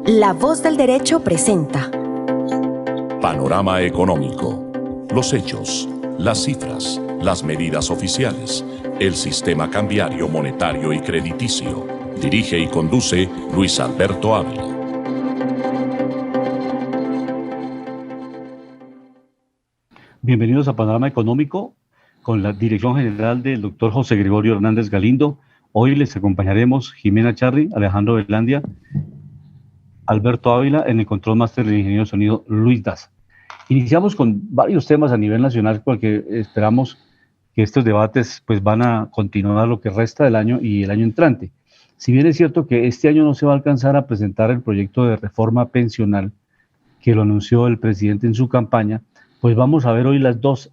La Voz del Derecho presenta Panorama Económico. Los hechos, las cifras, las medidas oficiales, el sistema cambiario, monetario y crediticio. Dirige y conduce Luis Alberto Ávila. Bienvenidos a Panorama Económico con la dirección general del doctor José Gregorio Hernández Galindo. Hoy les acompañaremos Jimena Charri, Alejandro Velandia, Alberto Ávila, en el control máster del ingeniero de sonido Luis Daza. Iniciamos con varios temas a nivel nacional porque esperamos que estos debates pues van a continuar lo que resta del año y el año entrante. Si bien es cierto que este año no se va a alcanzar a presentar el proyecto de reforma pensional que lo anunció el presidente en su campaña, pues vamos a ver hoy las dos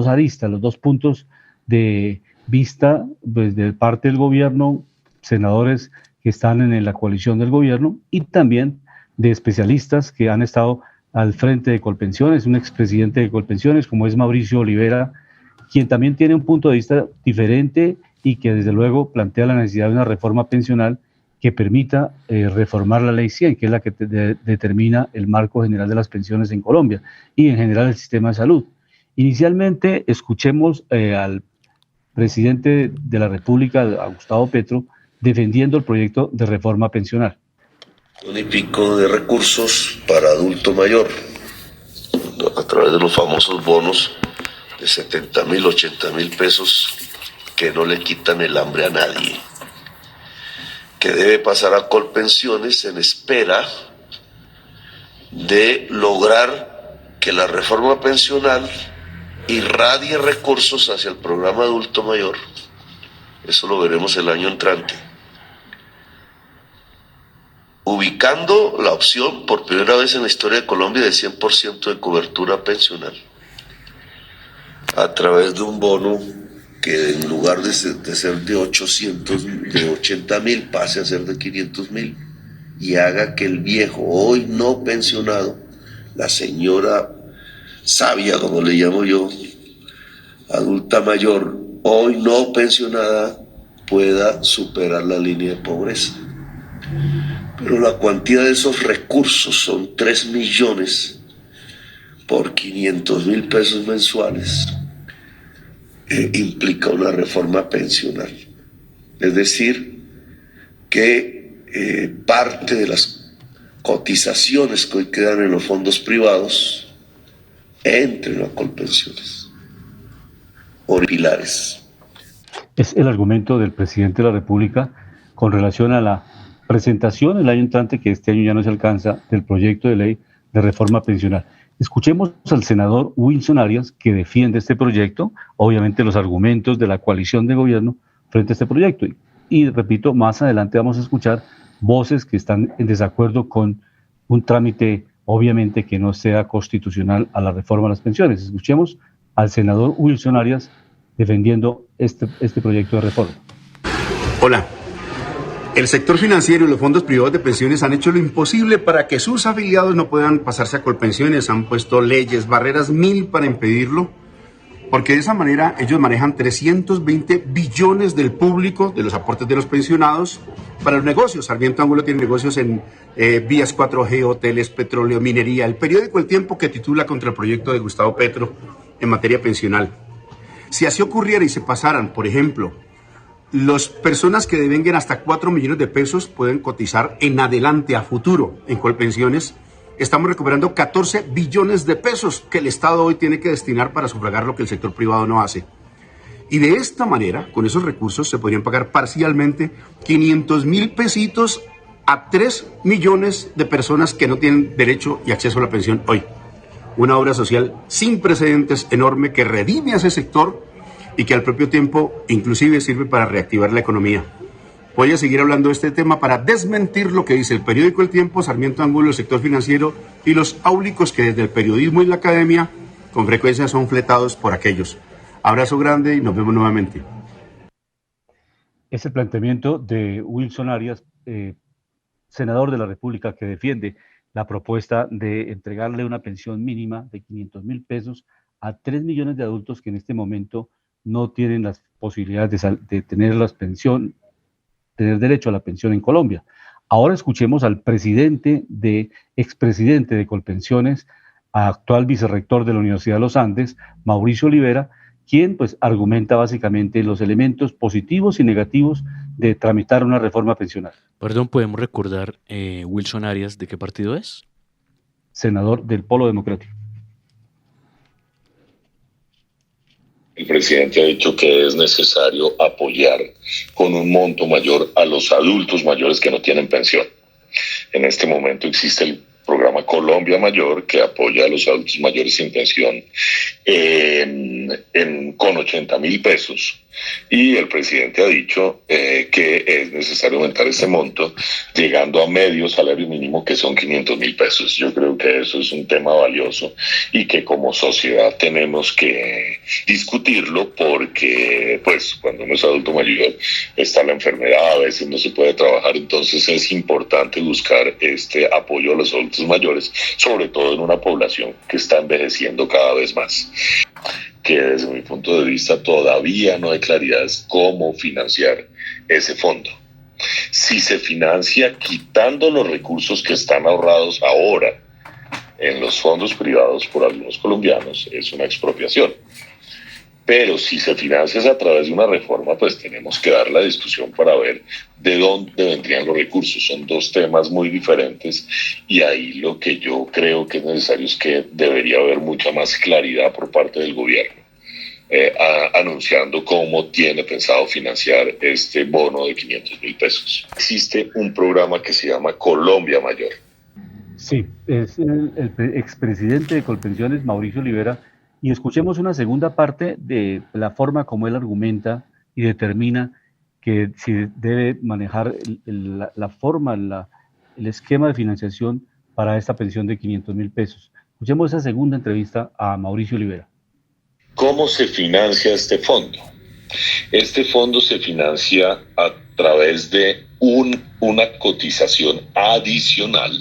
aristas, los dos puntos de vista pues, de parte del gobierno, senadores que están en la coalición del gobierno y también de especialistas que han estado al frente de Colpensiones, un expresidente de Colpensiones como es Mauricio Olivera, quien también tiene un punto de vista diferente y que desde luego plantea la necesidad de una reforma pensional que permita reformar la Ley 100, que es la que determina el marco general de las pensiones en Colombia y en general el sistema de salud. Inicialmente escuchemos al presidente de la República, a Gustavo Petro, defendiendo el proyecto de reforma pensional. Un y pico de recursos para adulto mayor, a través de los famosos bonos de 70,000, 80,000 pesos que no le quitan el hambre a nadie, que debe pasar a Colpensiones en espera de lograr que la reforma pensional irradie recursos hacia el programa adulto mayor. Eso lo veremos el año entrante, ubicando la opción por primera vez en la historia de Colombia de 100% de cobertura pensional a través de un bono que en lugar de ser de 80,000 pase a ser de 500,000 y haga que el viejo hoy no pensionado, la señora sabia como le llamo yo, adulta mayor hoy no pensionada, pueda superar la línea de pobreza. Pero la cuantía de esos recursos son 3 millones por 500,000 pesos mensuales. Implica una reforma pensional. Es decir, que parte de las cotizaciones que hoy quedan en los fondos privados entren a Colpensiones o pilares. Es el argumento del presidente de la República con relación a la presentación el año entrante, que este año ya no se alcanza, del proyecto de ley de reforma pensional. Escuchemos al senador Wilson Arias, que defiende este proyecto, obviamente los argumentos de la coalición de gobierno frente a este proyecto. Y repito, más adelante vamos a escuchar voces que están en desacuerdo con un trámite, obviamente, que no sea constitucional a la reforma de las pensiones. Escuchemos al senador Wilson Arias defendiendo este proyecto de reforma. Hola. El sector financiero y los fondos privados de pensiones han hecho lo imposible para que sus afiliados no puedan pasarse a Colpensiones. Han puesto leyes, barreras 1000 para impedirlo, porque de esa manera ellos manejan 320 billones del público, de los aportes de los pensionados, para los negocios. Sarmiento Angulo tiene negocios en vías 4G, hoteles, petróleo, minería. El periódico El Tiempo, que titula contra el proyecto de Gustavo Petro en materia pensional. Si así ocurriera y se pasaran, por ejemplo, las personas que devenguen hasta 4 millones de pesos pueden cotizar en adelante, a futuro, en Colpensiones. Estamos recuperando 14 billones de pesos que el Estado hoy tiene que destinar para sufragar lo que el sector privado no hace. Y de esta manera, con esos recursos, se podrían pagar parcialmente 500,000 pesitos a 3 millones de personas que no tienen derecho y acceso a la pensión hoy. Una obra social sin precedentes enorme que redime a ese sector y que al propio tiempo inclusive sirve para reactivar la economía. Voy a seguir hablando de este tema para desmentir lo que dice el periódico El Tiempo, Sarmiento Angulo, el sector financiero y los áulicos que desde el periodismo y la academia con frecuencia son fletados por aquellos. Abrazo grande y nos vemos nuevamente. Es el planteamiento de Wilson Arias, senador de la República, que defiende la propuesta de entregarle una pensión mínima de 500,000 pesos a 3 millones de adultos que en este momento no tienen las posibilidades de tener tener derecho a la pensión en Colombia. Ahora escuchemos al expresidente de Colpensiones, actual vicerrector de la Universidad de los Andes, Mauricio Olivera, quien pues argumenta básicamente los elementos positivos y negativos de tramitar una reforma pensional. Perdón, ¿podemos recordar Wilson Arias de qué partido es? Senador del Polo Democrático. El presidente ha dicho que es necesario apoyar con un monto mayor a los adultos mayores que no tienen pensión. En este momento existe el programa Colombia Mayor, que apoya a los adultos mayores sin pensión con 80.000 pesos. Y el presidente ha dicho que es necesario aumentar ese monto, llegando a medio salario mínimo, que son 500.000 pesos. Yo creo que eso es un tema valioso y que como sociedad tenemos que discutirlo, porque pues cuando uno es adulto mayor está la enfermedad, a veces no se puede trabajar, entonces es importante buscar este apoyo a los adultos mayores, sobre todo en una población que está envejeciendo cada vez más. Que desde mi punto de vista todavía no hay claridad cómo financiar ese fondo. Si se financia quitando los recursos que están ahorrados ahora en los fondos privados por algunos colombianos, es una expropiación. Pero si se financia a través de una reforma, pues tenemos que dar la discusión para ver de dónde vendrían los recursos. Son dos temas muy diferentes y ahí lo que yo creo que es necesario es que debería haber mucha más claridad por parte del gobierno, anunciando cómo tiene pensado financiar este bono de 500.000 pesos. Existe un programa que se llama Colombia Mayor. Sí, es el expresidente de Colpensiones, Mauricio Olivera. Y escuchemos una segunda parte de la forma como él argumenta y determina que si debe manejar la forma, el esquema de financiación para esta pensión de 500.000 pesos. Escuchemos esa segunda entrevista a Mauricio Olivera. ¿Cómo se financia este fondo? Este fondo se financia a través de una cotización adicional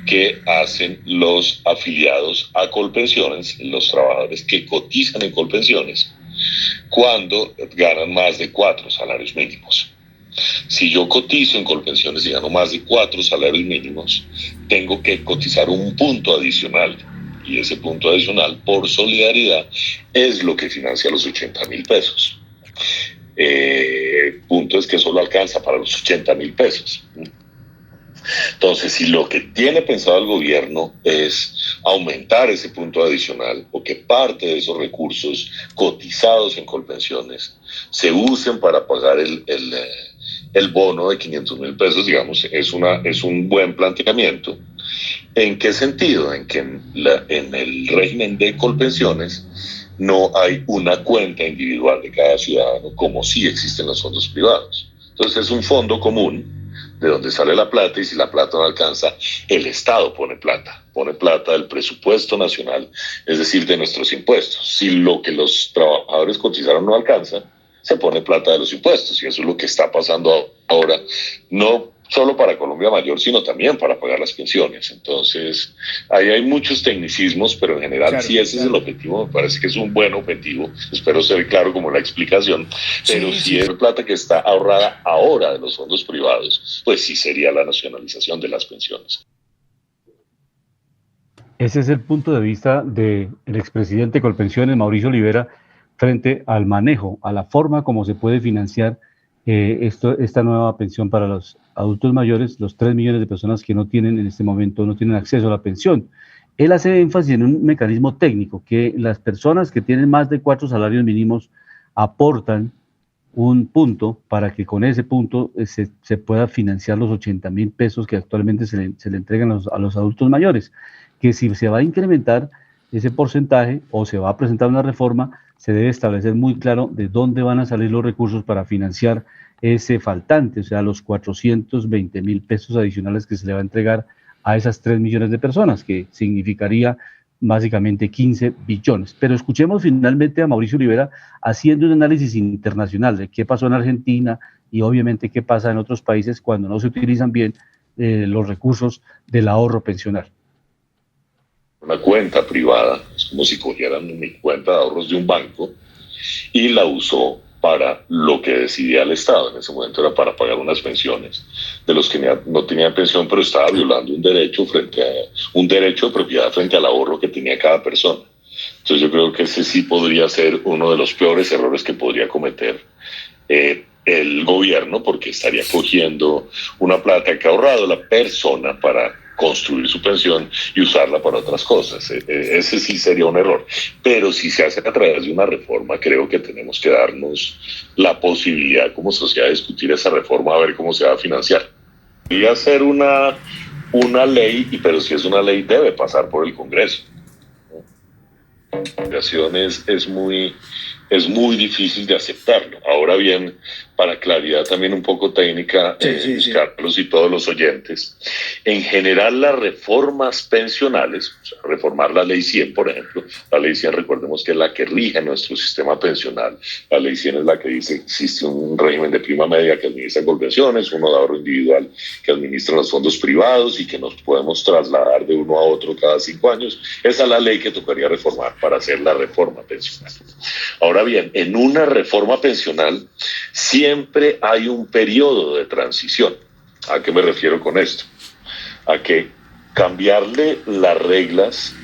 que hacen los afiliados a Colpensiones, los trabajadores que cotizan en Colpensiones, cuando ganan más de 4 salarios mínimos. Si yo cotizo en Colpensiones y gano más de 4 salarios mínimos, tengo que cotizar un punto adicional, y ese punto adicional, por solidaridad, es lo que financia los 80.000 pesos. Punto es que solo alcanza para los 80.000 pesos. Entonces, si lo que tiene pensado el gobierno es aumentar ese punto adicional, o que parte de esos recursos cotizados en Colpensiones se usen para pagar el bono de 500.000 pesos, digamos, es un buen planteamiento. ¿En qué sentido? En que en el régimen de Colpensiones no hay una cuenta individual de cada ciudadano, como sí existen los fondos privados. Entonces es un fondo común de donde sale la plata, y si la plata no alcanza, el Estado pone plata del presupuesto nacional, es decir, de nuestros impuestos. Si lo que los trabajadores cotizaron no alcanza, se pone plata de los impuestos, y eso es lo que está pasando ahora, no solo para Colombia Mayor, sino también para pagar las pensiones. Entonces, ahí hay muchos tecnicismos, pero en general, claro, si ese es el objetivo, me parece que es un buen objetivo. Espero ser claro como la explicación. Pero si es plata que está ahorrada ahora de los fondos privados, pues sí sería la nacionalización de las pensiones. Ese es el punto de vista del expresidente de Colpensiones, Mauricio Olivera, frente al manejo, a la forma como se puede financiar esta nueva pensión para los adultos mayores, los 3 millones de personas que no tienen en este momento, no tienen acceso a la pensión. Él hace énfasis en un mecanismo técnico, que las personas que tienen más de 4 salarios mínimos aportan un punto para que con ese punto se pueda financiar los 80.000 pesos que actualmente se le entregan a los adultos mayores, que si se va a incrementar ese porcentaje o se va a presentar una reforma, se debe establecer muy claro de dónde van a salir los recursos para financiar ese faltante, o sea, los 420.000 pesos adicionales que se le va a entregar a esas 3 millones de personas, que significaría básicamente 15 billones. Pero escuchemos finalmente a Mauricio Olivera haciendo un análisis internacional de qué pasó en Argentina y obviamente qué pasa en otros países cuando no se utilizan bien los recursos del ahorro pensional. Una cuenta privada, es como si cogieran mi cuenta de ahorros de un banco y la usó para lo que decidía el Estado. En ese momento era para pagar unas pensiones de los que no tenían pensión, pero estaba violando un derecho de propiedad frente al ahorro que tenía cada persona. Entonces yo creo que ese sí podría ser uno de los peores errores que podría cometer el gobierno, porque estaría cogiendo una plata que ha ahorrado la persona para construir su pensión y usarla para otras cosas. Ese sí sería un error. Pero si se hace a través de una reforma, creo que tenemos que darnos la posibilidad como sociedad de discutir esa reforma, a ver cómo se va a financiar. Podría ser una ley, pero si es una ley debe pasar por el Congreso. Es muy difícil de aceptarlo. Ahora bien, para claridad también un poco técnica, Carlos y todos los oyentes, en general las reformas pensionales, o sea, reformar la ley 100, por ejemplo, la ley 100 recordemos que es la que rige nuestro sistema pensional, la ley 100 es la que dice que existe un régimen de prima media que administra Colpensiones, uno de ahorro individual que administra los fondos privados y que nos podemos trasladar de uno a otro cada 5 años. Esa es la ley que tocaría reformar para hacer la reforma pensional. Ahora bien, en una reforma pensional siempre hay un periodo de transición. ¿A qué me refiero con esto? A que cambiarle las reglas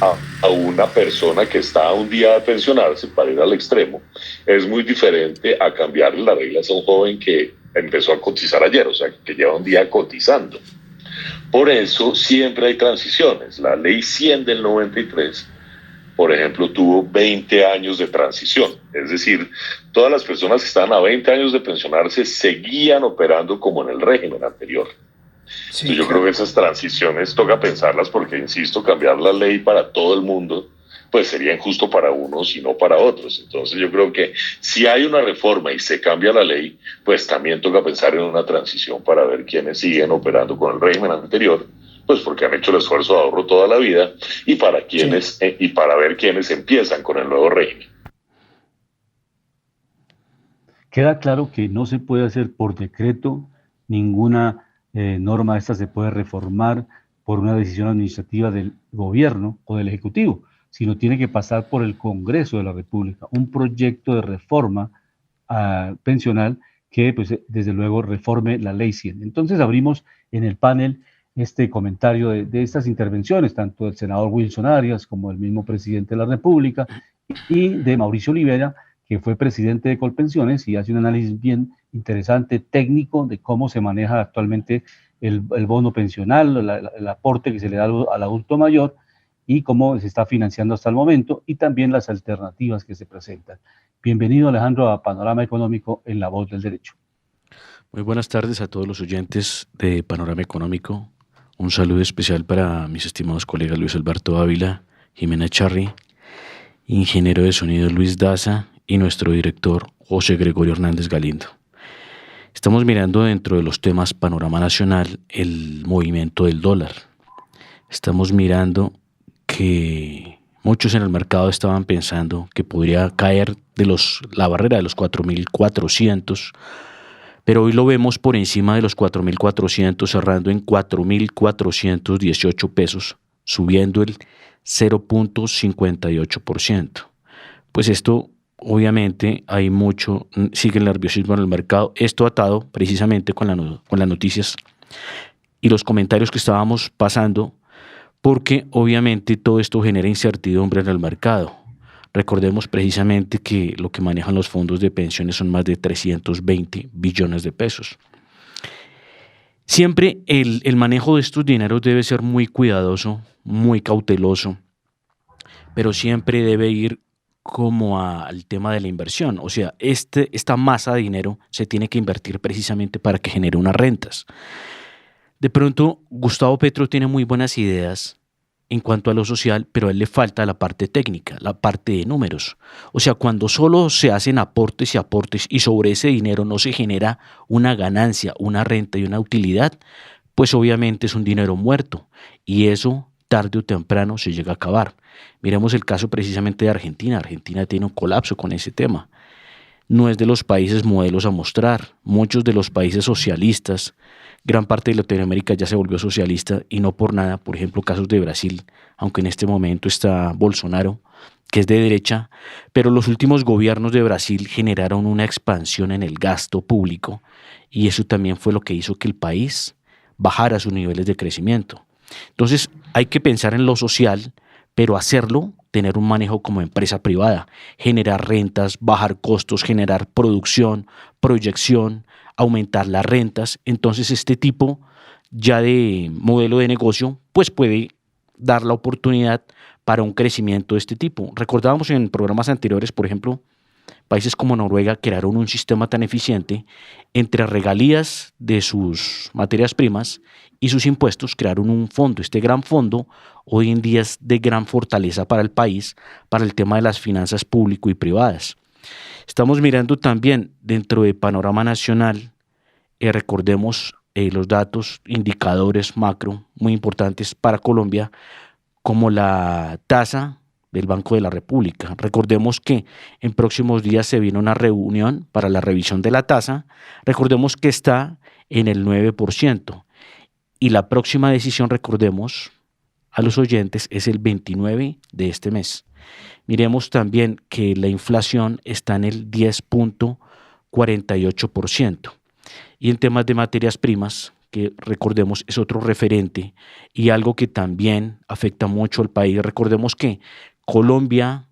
a una persona que está a un día de pensionarse, para ir al extremo, es muy diferente a cambiarle las reglas a un joven que empezó a cotizar ayer, o sea, que lleva un día cotizando. Por eso siempre hay transiciones. La ley 100 del 93, por ejemplo, tuvo 20 años de transición. Es decir, todas las personas que estaban a 20 años de pensionarse seguían operando como en el régimen anterior. Sí, entonces yo creo que esas transiciones toca pensarlas porque, insisto, cambiar la ley para todo el mundo pues sería injusto para unos y no para otros. Entonces yo creo que si hay una reforma y se cambia la ley, pues también toca pensar en una transición para ver quiénes siguen operando con el régimen anterior, pues porque han hecho el esfuerzo de ahorro toda la vida, y para quienes y para ver quiénes empiezan con el nuevo régimen. Queda claro que no se puede hacer por decreto, ninguna norma esta se puede reformar por una decisión administrativa del gobierno o del Ejecutivo, sino tiene que pasar por el Congreso de la República, un proyecto de reforma pensional que pues, desde luego reforme la Ley 100. Entonces abrimos en el panel este comentario de estas intervenciones, tanto del senador Wilson Arias como del mismo presidente de la República y de Mauricio Olivera, que fue presidente de Colpensiones y hace un análisis bien interesante, técnico, de cómo se maneja actualmente el bono pensional, el aporte que se le da al adulto mayor y cómo se está financiando hasta el momento y también las alternativas que se presentan. Bienvenido, Alejandro, a Panorama Económico en La Voz del Derecho. Muy buenas tardes a todos los oyentes de Panorama Económico. Un saludo especial para mis estimados colegas Luis Alberto Ávila, Jimena Charri, ingeniero de sonido Luis Daza y nuestro director José Gregorio Hernández Galindo. Estamos mirando dentro de los temas Panorama Nacional el movimiento del dólar. Estamos mirando que muchos en el mercado estaban pensando que podría caer de la barrera de los 4.400, pero hoy lo vemos por encima de los 4.400, cerrando en 4.418 pesos, subiendo el 0.58%. Pues esto, obviamente, sigue el nerviosismo en el mercado, esto atado precisamente con las noticias y los comentarios que estábamos pasando, porque obviamente todo esto genera incertidumbre en el mercado. Recordemos precisamente que lo que manejan los fondos de pensiones son más de 320 billones de pesos. Siempre el manejo de estos dineros debe ser muy cuidadoso, muy cauteloso, pero siempre debe ir como al tema de la inversión. O sea, esta masa de dinero se tiene que invertir precisamente para que genere unas rentas. De pronto, Gustavo Petro tiene muy buenas ideas en cuanto a lo social, pero a él le falta la parte técnica, la parte de números. O sea, cuando solo se hacen aportes y aportes y sobre ese dinero no se genera una ganancia, una renta y una utilidad, pues obviamente es un dinero muerto y eso tarde o temprano se llega a acabar. Miremos el caso precisamente de Argentina. Argentina tiene un colapso con ese tema. No es de los países modelos a mostrar. Muchos de los países socialistas, gran parte de Latinoamérica ya se volvió socialista y no por nada. Por ejemplo, casos de Brasil, aunque en este momento está Bolsonaro, que es de derecha, pero los últimos gobiernos de Brasil generaron una expansión en el gasto público y eso también fue lo que hizo que el país bajara sus niveles de crecimiento. Entonces hay que pensar en lo social, pero hacerlo, tener un manejo como empresa privada, generar rentas, bajar costos, generar producción, proyección, aumentar las rentas. Entonces este tipo ya de modelo de negocio pues puede dar la oportunidad para un crecimiento de este tipo. Recordábamos en programas anteriores, por ejemplo, países como Noruega crearon un sistema tan eficiente entre regalías de sus materias primas y sus impuestos, crearon un fondo. Este gran fondo hoy en día es de gran fortaleza para el país, para el tema de las finanzas público y privadas. Estamos mirando también dentro de panorama nacional, recordemos los datos, indicadores macro muy importantes para Colombia, como la tasa del Banco de la República. Recordemos que en próximos días se viene una reunión para la revisión de la tasa. Recordemos que está en el 9% y la próxima decisión, recordemos a los oyentes, es el 29 de este mes. Miremos también que la inflación está en el 10.48%. Y en temas de materias primas, que recordemos es otro referente y algo que también afecta mucho al país. Recordemos que Colombia,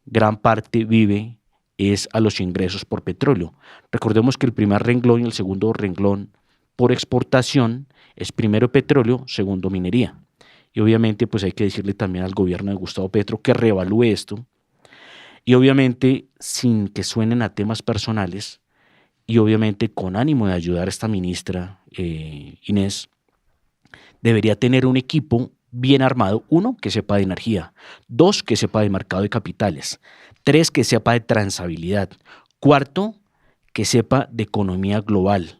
gran parte vive es a los ingresos por petróleo. Recordemos que el primer renglón y el segundo renglón por exportación es primero petróleo, segundo minería. Y obviamente pues hay que decirle también al gobierno de Gustavo Petro que reevalúe esto. Y obviamente sin que suenen a temas personales y obviamente con ánimo de ayudar a esta ministra Inés, debería tener un equipo bien armado. 1, que sepa de energía. 2, que sepa de mercado de capitales. 3, que sepa de transabilidad. 4, que sepa de economía global.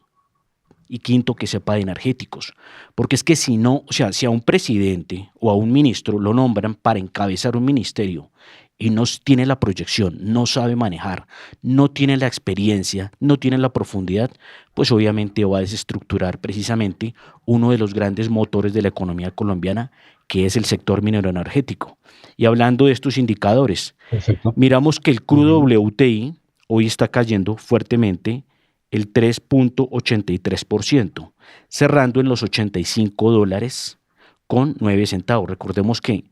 Y 5, que sepa de energéticos. Porque es que si no, o sea, si a un presidente o a un ministro lo nombran para encabezar un ministerio y no tiene la proyección, no sabe manejar, no tiene la experiencia, no tiene la profundidad, pues obviamente va a desestructurar precisamente uno de los grandes motores de la economía colombiana, que es el sector minero energético. Y hablando de estos indicadores, Perfecto. miramos que el crudo WTI hoy está cayendo fuertemente el 3.83%, cerrando en los $85.09. Recordemos que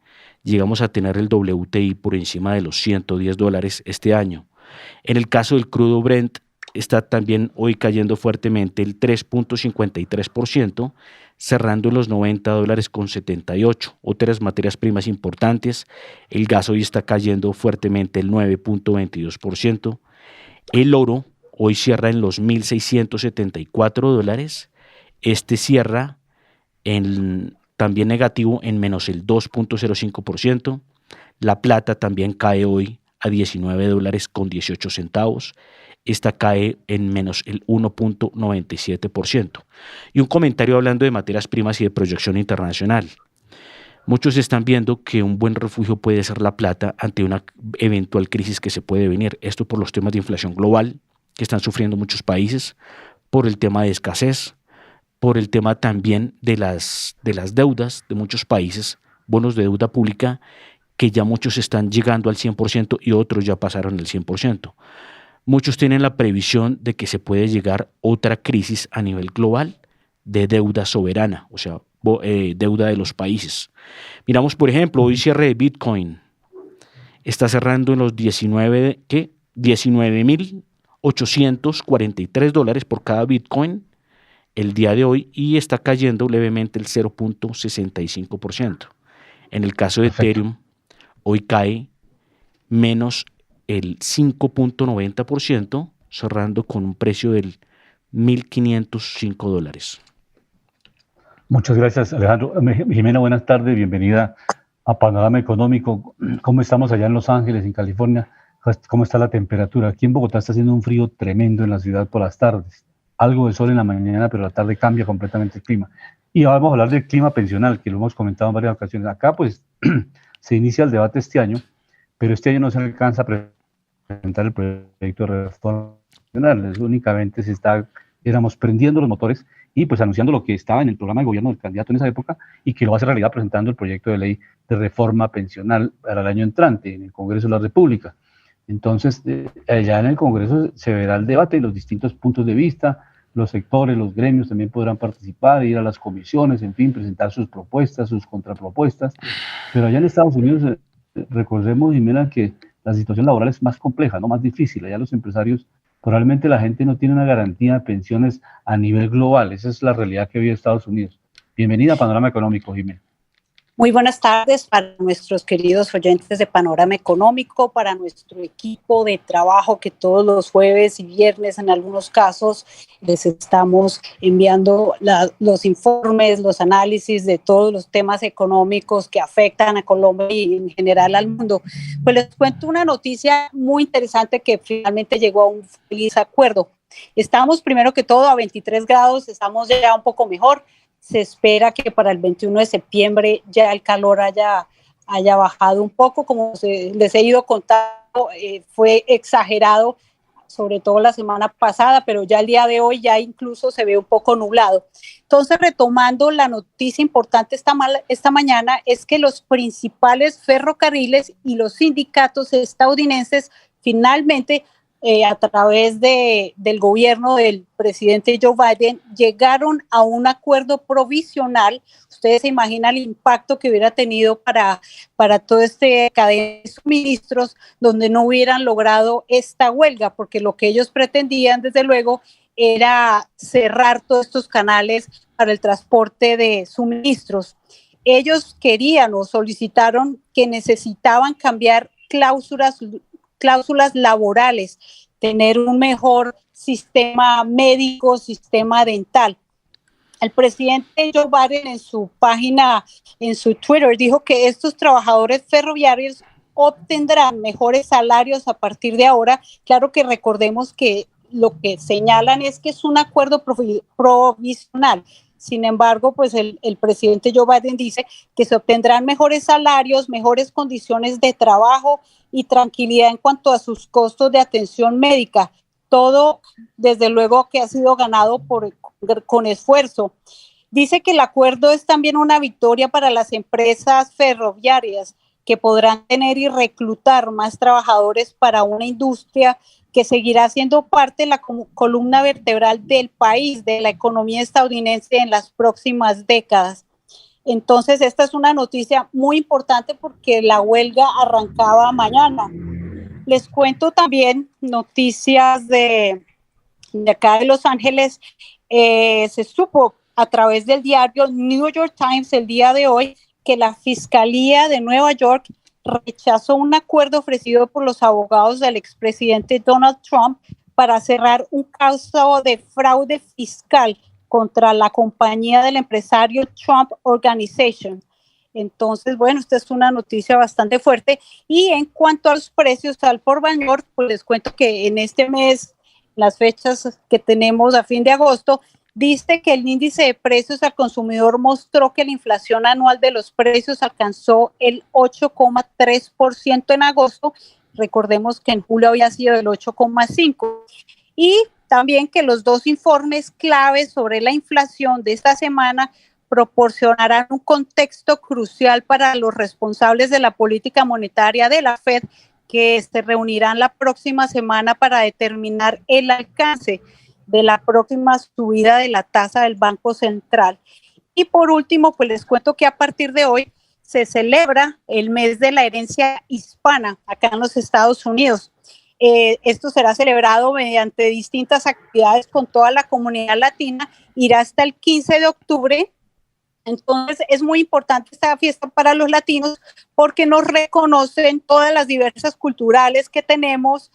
llegamos a tener el WTI por encima de los $110 este año. En el caso del crudo Brent, está también hoy cayendo fuertemente el 3.53%, cerrando en los $90.78. Otras materias primas importantes, el gas hoy está cayendo fuertemente el 9.22%. El oro hoy cierra en los $1.674. Este cierra también negativo en menos el 2.05%. La plata también cae hoy a $19.18. Esta cae en menos el 1.97%. Y un comentario hablando de materias primas y de proyección internacional. Muchos están viendo que un buen refugio puede ser la plata ante una eventual crisis que se puede venir. Esto por los temas de inflación global que están sufriendo muchos países, por el tema de escasez, por el tema también de las deudas de muchos países, bonos de deuda pública, que ya muchos están llegando al 100% y otros ya pasaron el 100%. Muchos tienen la previsión de que se puede llegar otra crisis a nivel global de deuda soberana, o sea, deuda de los países. Miramos, por ejemplo, hoy cierre de Bitcoin. Está cerrando en los $19.843 por cada Bitcoin el día de hoy y está cayendo levemente el 0.65%. En el caso de Ethereum, hoy cae menos el 5.90%, cerrando con un precio del $1.505. Muchas gracias, Alejandro. Jimena, buenas tardes, bienvenida a Panorama Económico. ¿Cómo estamos allá en Los Ángeles, en California? ¿Cómo está la temperatura? Aquí en Bogotá está haciendo un frío tremendo en la ciudad por las tardes. Algo de sol en la mañana, pero la tarde cambia completamente el clima. Y ahora vamos a hablar del clima pensional, que lo hemos comentado en varias ocasiones. Acá, pues, se inicia el debate este año, pero este año no se alcanza a presentar el proyecto de reforma pensional. Únicamente éramos prendiendo los motores y pues anunciando lo que estaba en el programa de gobierno del candidato en esa época y que lo va a hacer realidad presentando el proyecto de ley de reforma pensional para el año entrante en el Congreso de la República. Entonces, allá en el Congreso se verá el debate y los distintos puntos de vista, los sectores, los gremios también podrán participar, ir a las comisiones, en fin, presentar sus propuestas, sus contrapropuestas. Pero allá en Estados Unidos, recordemos, Jimena, que la situación laboral es más compleja, no más difícil. Allá los empresarios, probablemente la gente no tiene una garantía de pensiones a nivel global. Esa es la realidad que vive Estados Unidos. Bienvenida a Panorama Económico, Jimena. Muy buenas tardes para nuestros queridos oyentes de Panorama Económico, para nuestro equipo de trabajo que todos los jueves y viernes en algunos casos les estamos enviando los informes, los análisis de todos los temas económicos que afectan a Colombia y en general al mundo. Pues les cuento una noticia muy interesante que finalmente llegó a un feliz acuerdo. Estamos primero que todo a 23 grados, estamos ya un poco mejor. Se espera que para el 21 de septiembre ya el calor haya bajado un poco, como les he ido contando, fue exagerado, sobre todo la semana pasada, pero ya el día de hoy ya incluso se ve un poco nublado. Entonces, retomando la noticia importante esta mañana, es que los principales ferrocarriles y los sindicatos estadounidenses finalmente a través del gobierno del presidente Joe Biden, llegaron a un acuerdo provisional. Ustedes se imaginan el impacto que hubiera tenido para todo este cadena de suministros, donde no hubieran logrado esta huelga, porque lo que ellos pretendían, desde luego, era cerrar todos estos canales para el transporte de suministros. Ellos querían o solicitaron que necesitaban cambiar cláusulas laborales, tener un mejor sistema médico, sistema dental. El presidente Joe Biden en su página, en su Twitter, dijo que estos trabajadores ferroviarios obtendrán mejores salarios a partir de ahora. Claro que recordemos que lo que señalan es que es un acuerdo provisional. Sin embargo, pues el presidente Joe Biden dice que se obtendrán mejores salarios, mejores condiciones de trabajo y tranquilidad en cuanto a sus costos de atención médica. Todo, desde luego, que ha sido ganado con esfuerzo. Dice que el acuerdo es también una victoria para las empresas ferroviarias, que podrán tener y reclutar más trabajadores para una industria que seguirá siendo parte de la columna vertebral del país, de la economía estadounidense en las próximas décadas. Entonces, esta es una noticia muy importante porque la huelga arrancaba mañana. Les cuento también noticias de acá de Los Ángeles. Se supo a través del diario New York Times el día de hoy que la Fiscalía de Nueva York rechazó un acuerdo ofrecido por los abogados del expresidente Donald Trump para cerrar un caso de fraude fiscal contra la compañía del empresario Trump Organization. Entonces, bueno, esta es una noticia bastante fuerte. Y en cuanto a los precios al por mayor, pues les cuento que en este mes, las fechas que tenemos a fin de agosto, dice que el índice de precios al consumidor mostró que la inflación anual de los precios alcanzó el 8,3% en agosto. Recordemos que en julio había sido el 8,5%. Y también que los dos informes claves sobre la inflación de esta semana proporcionarán un contexto crucial para los responsables de la política monetaria de la Fed, que se reunirán la próxima semana para determinar el alcance de la próxima subida de la tasa del Banco Central. Y por último, pues les cuento que a partir de hoy se celebra el mes de la herencia hispana acá en los Estados Unidos. Esto será celebrado mediante distintas actividades con toda la comunidad latina, irá hasta el 15 de octubre. Entonces es muy importante esta fiesta para los latinos porque nos reconocen todas las diversas culturales que tenemos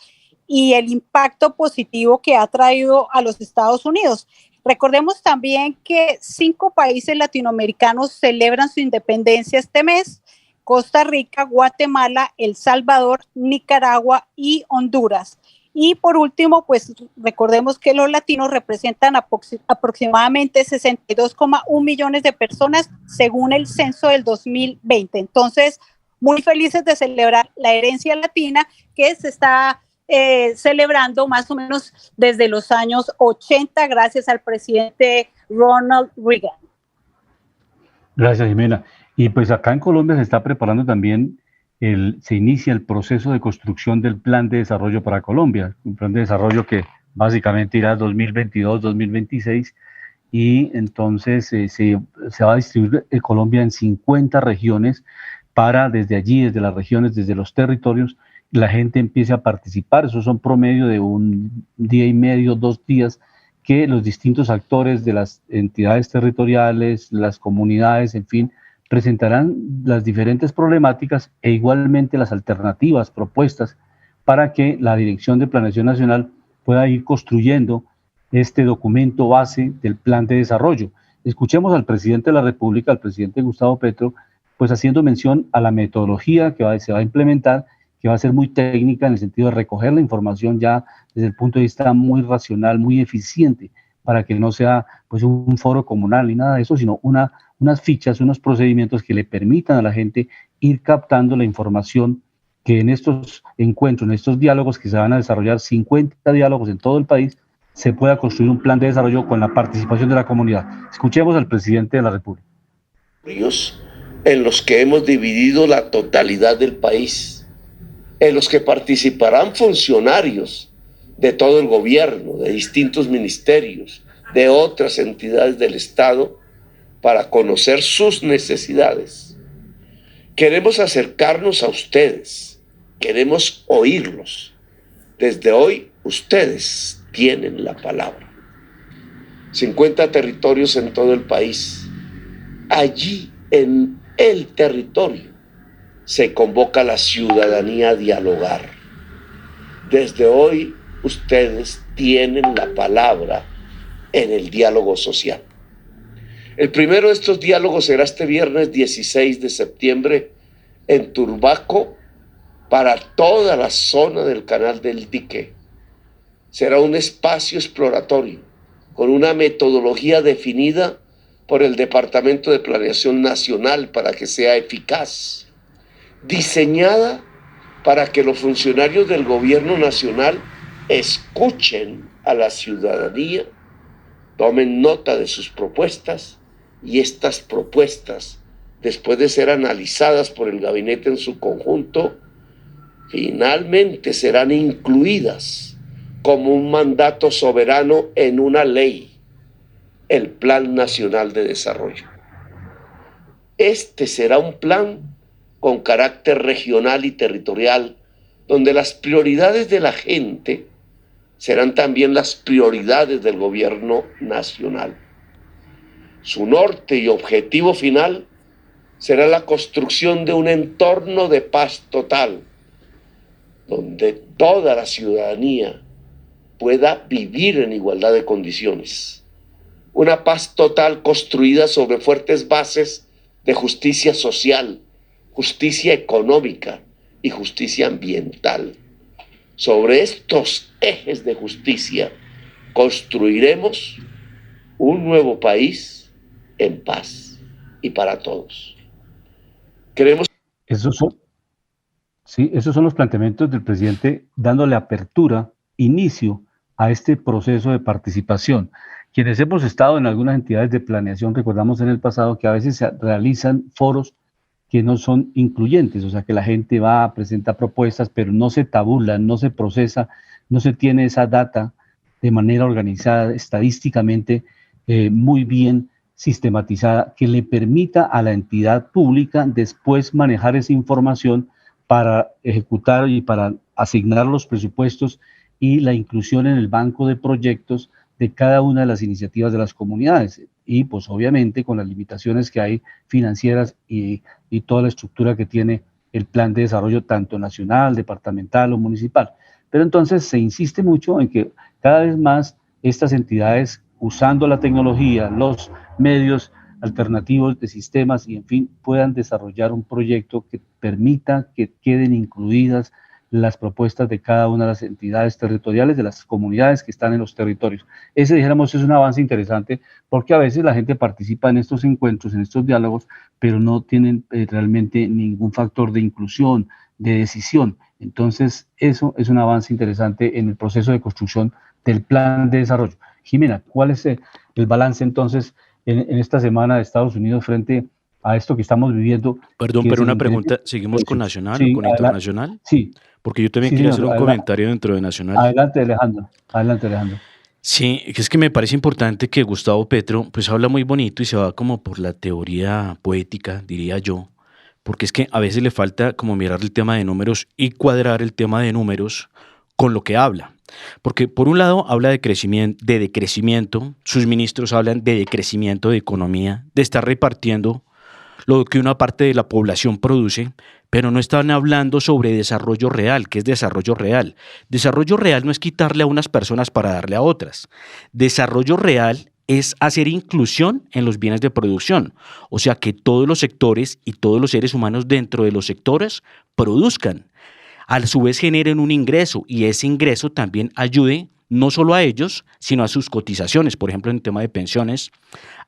y el impacto positivo que ha traído a los Estados Unidos. Recordemos también que 5 países latinoamericanos celebran su independencia este mes: Costa Rica, Guatemala, El Salvador, Nicaragua y Honduras. Y por último, pues recordemos que los latinos representan aproximadamente 62,1 millones de personas según el censo del 2020. Entonces, muy felices de celebrar la herencia latina que se está celebrando más o menos desde los años 80, gracias al presidente Ronald Reagan. Gracias, Jimena. Y pues acá en Colombia se está preparando también, se inicia el proceso de construcción del Plan de Desarrollo para Colombia, un plan de desarrollo que básicamente irá 2022-2026, y entonces se va a distribuir Colombia en 50 regiones para desde allí, desde las regiones, desde los territorios, la gente empiece a participar. Esos son promedio de un día y medio, 2 días, que los distintos actores de las entidades territoriales, las comunidades, en fin, presentarán las diferentes problemáticas e igualmente las alternativas propuestas para que la Dirección de Planeación Nacional pueda ir construyendo este documento base del plan de desarrollo. Escuchemos al presidente de la República, al presidente Gustavo Petro, pues haciendo mención a la metodología que se va a implementar, que va a ser muy técnica en el sentido de recoger la información ya desde el punto de vista muy racional, muy eficiente, para que no sea pues un foro comunal ni nada de eso, sino unas fichas, unos procedimientos que le permitan a la gente ir captando la información que en estos encuentros, en estos diálogos que se van a desarrollar, 50 diálogos en todo el país, se pueda construir un plan de desarrollo con la participación de la comunidad. Escuchemos al presidente de la República. En los que hemos dividido la totalidad del país, en los que participarán funcionarios de todo el gobierno, de distintos ministerios, de otras entidades del Estado, para conocer sus necesidades. Queremos acercarnos a ustedes, queremos oírlos. Desde hoy, ustedes tienen la palabra. 50 territorios en todo el país. Allí, en el territorio, se convoca a la ciudadanía a dialogar. Desde hoy, ustedes tienen la palabra en el diálogo social. El primero de estos diálogos será este viernes 16 de septiembre en Turbaco para toda la zona del Canal del Dique. Será un espacio exploratorio con una metodología definida por el Departamento de Planeación Nacional para que sea eficaz, diseñada para que los funcionarios del gobierno nacional escuchen a la ciudadanía, tomen nota de sus propuestas y estas propuestas, después de ser analizadas por el gabinete en su conjunto, finalmente serán incluidas como un mandato soberano en una ley, el Plan Nacional de Desarrollo. Este será un plan con carácter regional y territorial, donde las prioridades de la gente serán también las prioridades del gobierno nacional. Su norte y objetivo final será la construcción de un entorno de paz total, donde toda la ciudadanía pueda vivir en igualdad de condiciones. Una paz total construida sobre fuertes bases de justicia social, justicia económica y justicia ambiental. Sobre estos ejes de justicia construiremos un nuevo país en paz y para todos. Queremos... Esos son los planteamientos del presidente dándole apertura, inicio a este proceso de participación. Quienes hemos estado en algunas entidades de planeación, recordamos en el pasado que a veces se realizan foros que no son incluyentes, o sea que la gente va, presenta propuestas, pero no se tabulan, no se procesa, no se tiene esa data de manera organizada, estadísticamente muy bien sistematizada, que le permita a la entidad pública después manejar esa información para ejecutar y para asignar los presupuestos y la inclusión en el banco de proyectos de cada una de las iniciativas de las comunidades. Y pues obviamente con las limitaciones que hay financieras y toda la estructura que tiene el plan de desarrollo tanto nacional, departamental o municipal. Pero entonces se insiste mucho en que cada vez más estas entidades, usando la tecnología, los medios alternativos de sistemas y en fin, puedan desarrollar un proyecto que permita que queden incluidas las propuestas de cada una de las entidades territoriales, de las comunidades que están en los territorios. Ese, dijéramos, es un avance interesante porque a veces la gente participa en estos encuentros, en estos diálogos, pero no tienen realmente ningún factor de inclusión, de decisión. Entonces, eso es un avance interesante en el proceso de construcción del plan de desarrollo. Jimena, ¿cuál es el balance entonces en esta semana de Estados Unidos frente a esto que estamos viviendo? Perdón, Que es pero el una ingreso pregunta, ¿seguimos con de Nacional o sí, con Internacional? sí, Porque yo también sí, quería señor, hacer un comentario dentro de Nacional. adelante, Alejandro, adelante, Alejandro. Sí, es que me parece importante que Gustavo Petro pues habla muy bonito y se va como por la teoría poética, diría yo, porque es que a veces le falta como mirar el tema de números y cuadrar el tema de números con lo que habla. Porque por un lado habla de decrecimiento, sus ministros hablan de decrecimiento de economía, de estar repartiendo lo que una parte de la población produce, pero no están hablando sobre desarrollo real. ¿Qué es desarrollo real? Desarrollo real no es quitarle a unas personas para darle a otras. Desarrollo real es hacer inclusión en los bienes de producción, o sea, que todos los sectores y todos los seres humanos dentro de los sectores produzcan, a su vez generen un ingreso y ese ingreso también ayude no solo a ellos, sino a sus cotizaciones, por ejemplo, en el tema de pensiones,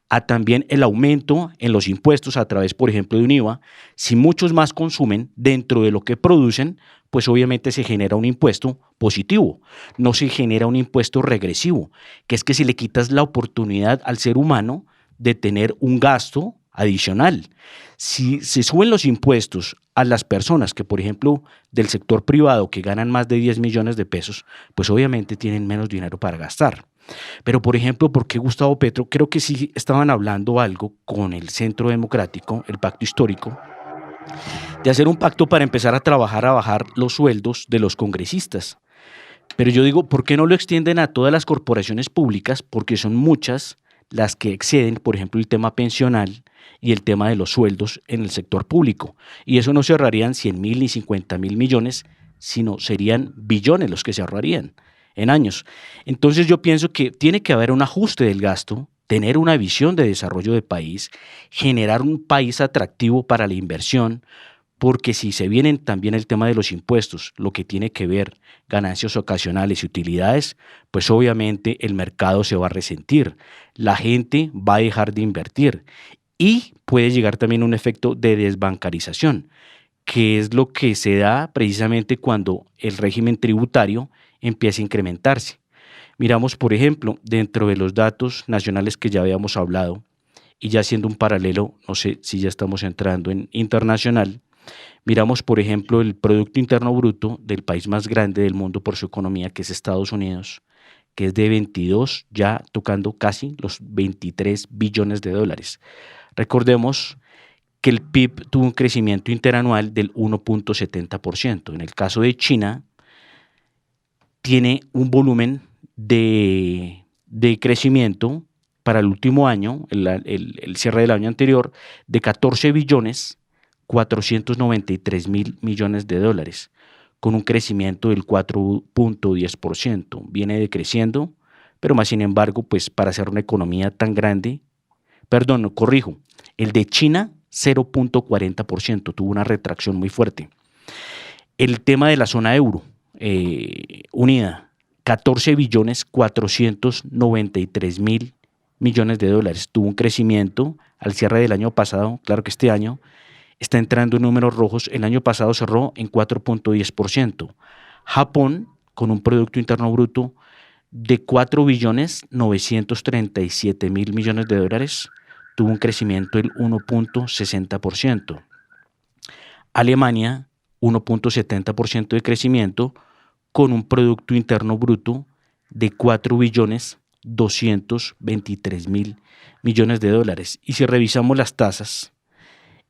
a también el aumento en los impuestos a través, por ejemplo, de un IVA. Si muchos más consumen dentro de lo que producen, pues obviamente se genera un impuesto positivo, no se genera un impuesto regresivo, que es que si le quitas la oportunidad al ser humano de tener un gasto adicional. Si se suben los impuestos a las personas que, por ejemplo, del sector privado que ganan más de 10 millones de pesos, pues obviamente tienen menos dinero para gastar. Pero, por ejemplo, ¿por qué Gustavo Petro? Creo que sí estaban hablando algo con el Centro Democrático, el pacto histórico, de hacer un pacto para empezar a trabajar a bajar los sueldos de los congresistas. Pero yo digo, ¿por qué no lo extienden a todas las corporaciones públicas? Porque son muchas las que exceden, por ejemplo, el tema pensional y el tema de los sueldos en el sector público. Y eso no se ahorrarían 100.000 ni 50.000 millones, sino serían billones los que se ahorrarían en años. Entonces yo pienso que tiene que haber un ajuste del gasto, tener una visión de desarrollo de país, generar un país atractivo para la inversión, porque si se vienen también el tema de los impuestos, lo que tiene que ver ganancias ocasionales y utilidades, pues obviamente el mercado se va a resentir, la gente va a dejar de invertir y puede llegar también un efecto de desbancarización, que es lo que se da precisamente cuando el régimen tributario empieza a incrementarse. Miramos, por ejemplo, dentro de los datos nacionales que ya habíamos hablado, y ya haciendo un paralelo, no sé si ya estamos entrando en internacional, miramos, por ejemplo, el Producto Interno Bruto del país más grande del mundo por su economía, que es Estados Unidos, que es de 22, ya tocando casi los 23 billones de dólares. Recordemos que el PIB tuvo un crecimiento interanual del 1.70%. En el caso de China, tiene un volumen de crecimiento para el último año, el cierre del año anterior, de 14 billones 493 mil millones de dólares, con un crecimiento del 4.10%. Viene decreciendo, pero más sin embargo, pues para hacer una economía tan grande, perdón, corrijo, el de China 0.40%, tuvo una retracción muy fuerte. El tema de la zona euro, unida, 14 billones 493 mil millones de dólares, tuvo un crecimiento al cierre del año pasado, claro que este año está entrando en números rojos, el año pasado cerró en 4.10%. Japón, con un Producto Interno Bruto de 4 billones 937 mil millones de dólares, tuvo un crecimiento del 1.60%. Alemania, 1.70% de crecimiento, con un Producto Interno Bruto de 4 billones 223 mil millones de dólares. Y si revisamos las tasas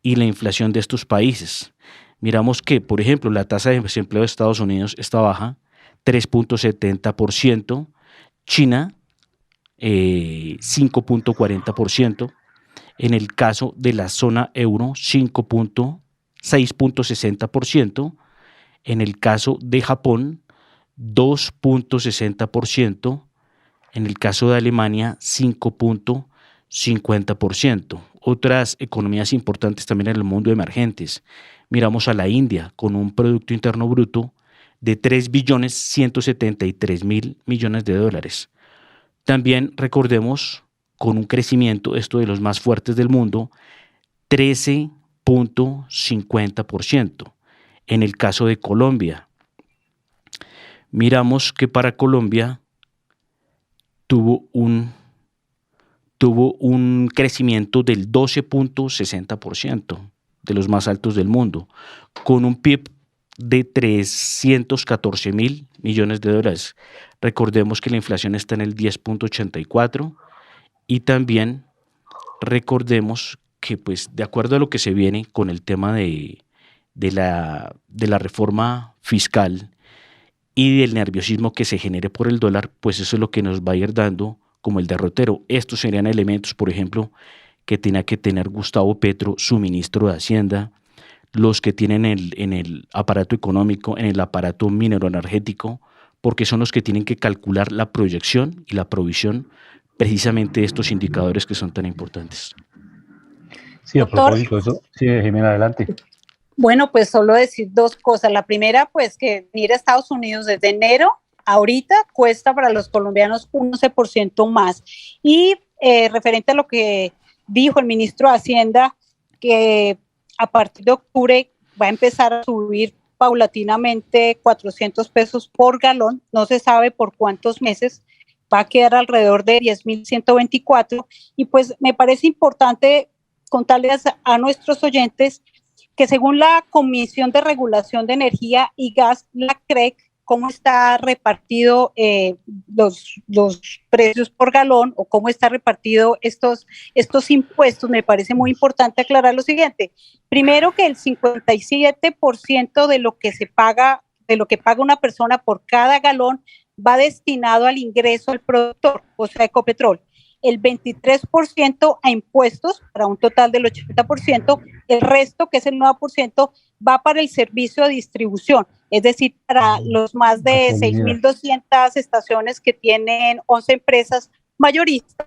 y la inflación de estos países, miramos que, por ejemplo, la tasa de desempleo de Estados Unidos está baja, 3.70%, China 5.40%, en el caso de la zona euro 6.60%, en el caso de Japón 2.60%, en el caso de Alemania 5.50%. Otras economías importantes también en el mundo emergentes. Miramos a la India con un Producto Interno Bruto de 3 billones 173 mil millones de dólares. También recordemos con un crecimiento, esto de los más fuertes del mundo, 13.50%. en el caso de Colombia, miramos que para Colombia tuvo un crecimiento del 12.60%, de los más altos del mundo, con un PIB de 314.000 millones de dólares. Recordemos que la inflación está en el 10.84 y también recordemos que, pues, de acuerdo a lo que se viene con el tema de la reforma fiscal y del nerviosismo que se genere por el dólar, pues eso es lo que nos va a ir dando como el derrotero. Estos serían elementos, por ejemplo, que tenga que tener Gustavo Petro, su ministro de Hacienda, los que tienen en el aparato económico, en el aparato mineroenergético, porque son los que tienen que calcular la proyección y la provisión precisamente de estos indicadores que son tan importantes. Sí, a Doctor. propósito de eso, sí, Jimena, adelante. Bueno, pues solo decir dos cosas. La primera, pues que ir a Estados Unidos desde enero, ahorita cuesta para los colombianos un 11% más. Y referente a lo que dijo el ministro de Hacienda, que a partir de octubre va a empezar a subir paulatinamente 400 pesos por galón, no se sabe por cuántos meses, va a quedar alrededor de 10.124, y pues me parece importante contarles a nuestros oyentes que según la Comisión de Regulación de Energía y Gas, la CREG, cómo está repartido los precios por galón o cómo está repartido estos impuestos, me parece muy importante aclarar lo siguiente. Primero, que el 57% de lo que se paga, de lo que paga una persona por cada galón va destinado al ingreso del productor, o sea, Ecopetrol. El 23% a impuestos, para un total del 80%, el resto, que es el 9%, va para el servicio de distribución, es decir, para los más de 6.200 estaciones que tienen 11 empresas mayoristas.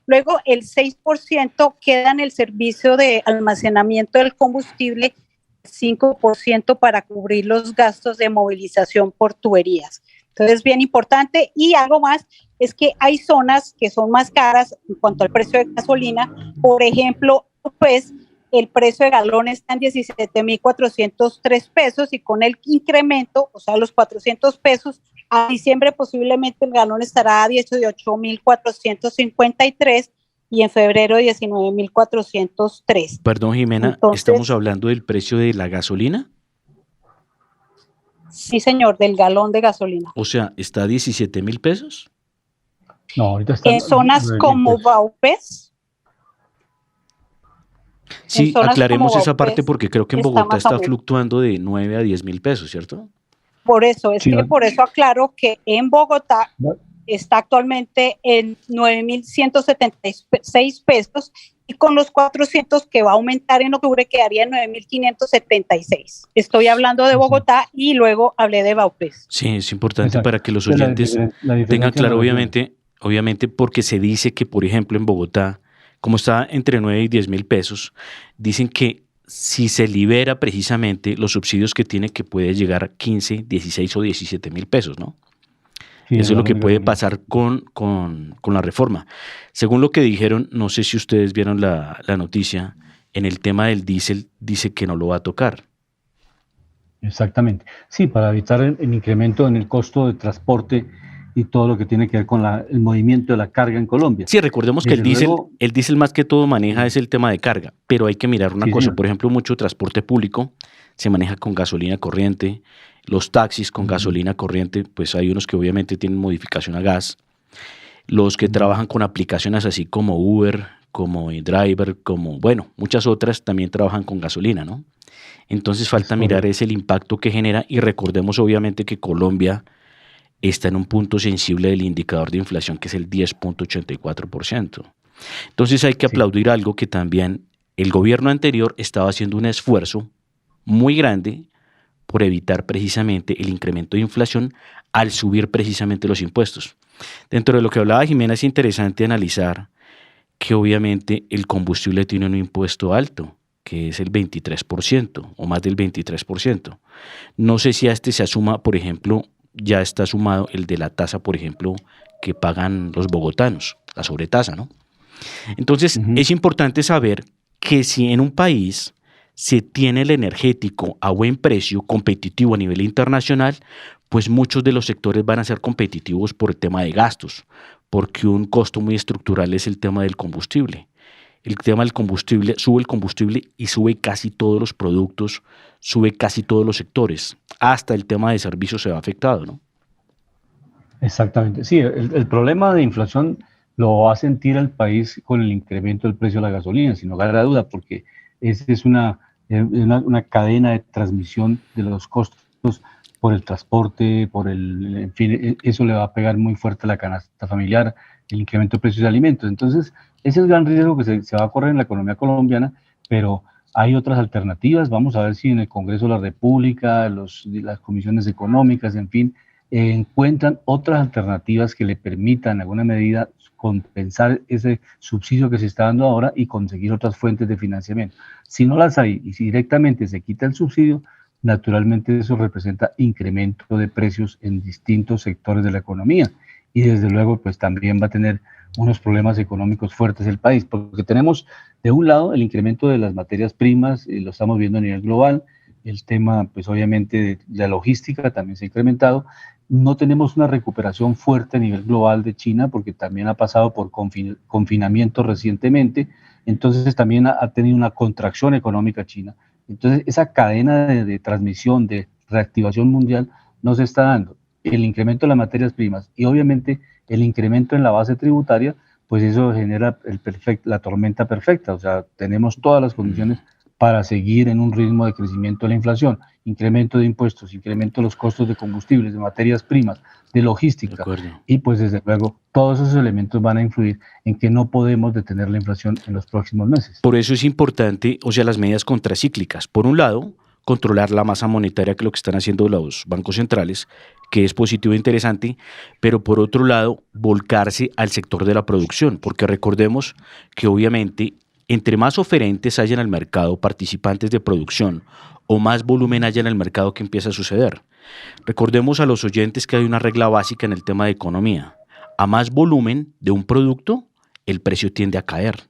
Luego, el 6% queda en el servicio de almacenamiento del combustible, 5% para cubrir los gastos de movilización por tuberías. Entonces, bien importante. Y algo más es que hay zonas que son más caras en cuanto al precio de gasolina. Por ejemplo, pues el precio de galón está en 17.403 pesos y con el incremento, o sea, los 400 pesos, a diciembre posiblemente el galón estará a 18.453 y en febrero 19.403. Perdón, Jimena, Entonces, ¿estamos hablando del precio de la gasolina? Sí, señor, del galón de gasolina. O sea, ¿está a 17.000 pesos? No, ahorita está En zonas como Vaupés. Sí, aclaremos esa parte porque creo que en Bogotá está más fluctuando de 9 a 10.000 pesos, ¿cierto? Por eso, Sí, ¿no? por eso aclaro que en Bogotá está actualmente en 9.176 pesos y con los 400 que va a aumentar en octubre quedaría en 9.576. Estoy hablando de Bogotá y luego hablé de Vaupés. Sí, es importante Exacto. para que los La oyentes diferencia tengan claro, no la obviamente, porque se dice que, por ejemplo, en Bogotá, como está entre 9 y 10.000 pesos, dicen que si se libera precisamente los subsidios que tiene, que puede llegar a 15, 16 o 17.000 pesos, ¿no? Sí, Eso es lo que puede gasolina. pasar con la reforma. Según lo que dijeron, no sé si ustedes vieron la noticia, en el tema del diésel dice que no lo va a tocar. Exactamente. Sí, para evitar el incremento en el costo de transporte y todo lo que tiene que ver con el movimiento de la carga en Colombia. Sí, recordemos que Desde luego, el diésel más que todo maneja es el tema de carga, pero hay que mirar una Sí, cosa, señor. por ejemplo, mucho transporte público se maneja con gasolina corriente, los taxis con gasolina corriente, pues hay unos que obviamente tienen modificación a gas, los que trabajan con aplicaciones así como Uber, como Driver, como, bueno, muchas otras también trabajan con gasolina, ¿no? Entonces falta mirar ese el impacto que genera y recordemos obviamente que Colombia está en un punto sensible del indicador de inflación que es el 10.84%. Entonces hay que aplaudir algo que también el gobierno anterior estaba haciendo un esfuerzo muy grande por evitar precisamente el incremento de inflación al subir precisamente los impuestos. Dentro de lo que hablaba Jimena es interesante analizar que obviamente el combustible tiene un impuesto alto, que es el 23% o más del 23%. No sé si a este se asuma, por ejemplo, ya está sumado el de la tasa, por ejemplo, que pagan los bogotanos, la sobretasa, ¿no? Entonces, es importante saber que si en un país se tiene el energético a buen precio, competitivo a nivel internacional, pues muchos de los sectores van a ser competitivos por el tema de gastos, porque un costo muy estructural es el tema del combustible. El tema del combustible, sube el combustible y sube casi todos los productos, sube casi todos los sectores. Hasta el tema de servicios se va afectado, ¿no? Exactamente. Sí, el problema de inflación lo va a sentir el país con el incremento del precio de la gasolina, sin lugar a duda, porque esa es una cadena de transmisión de los costos por el transporte, en fin, eso le va a pegar muy fuerte a la canasta familiar, el incremento de precios de alimentos. Entonces, ese es el gran riesgo que se va a correr en la economía colombiana, pero hay otras alternativas. Vamos a ver si en el Congreso de la República, las comisiones económicas, en fin, encuentran otras alternativas que le permitan en alguna medida compensar ese subsidio que se está dando ahora y conseguir otras fuentes de financiamiento. Si no las hay y si directamente se quita el subsidio, naturalmente eso representa incremento de precios en distintos sectores de la economía y desde luego pues también va a tener unos problemas económicos fuertes el país, porque tenemos de un lado el incremento de las materias primas, lo estamos viendo a nivel global, el tema pues obviamente de la logística también se ha incrementado. No tenemos una recuperación fuerte a nivel global de China porque también ha pasado por confinamiento recientemente, entonces también ha tenido una contracción económica China. Entonces esa cadena de transmisión, de reactivación mundial no se está dando. El incremento de las materias primas y obviamente el incremento en la base tributaria, pues eso genera la tormenta perfecta, o sea, tenemos todas las condiciones para seguir en un ritmo de crecimiento de la inflación, incremento de impuestos, incremento de los costos de combustibles, de materias primas, de logística, y pues desde luego todos esos elementos van a influir en que no podemos detener la inflación en los próximos meses. Por eso es importante, o sea, las medidas contracíclicas. Por un lado, controlar la masa monetaria, que es lo que están haciendo los bancos centrales, que es positivo e interesante, pero por otro lado, volcarse al sector de la producción, porque recordemos que obviamente entre más oferentes haya en el mercado, participantes de producción, o más volumen haya en el mercado, que empieza a suceder. Recordemos a los oyentes que hay una regla básica en el tema de economía. A más volumen de un producto, el precio tiende a caer.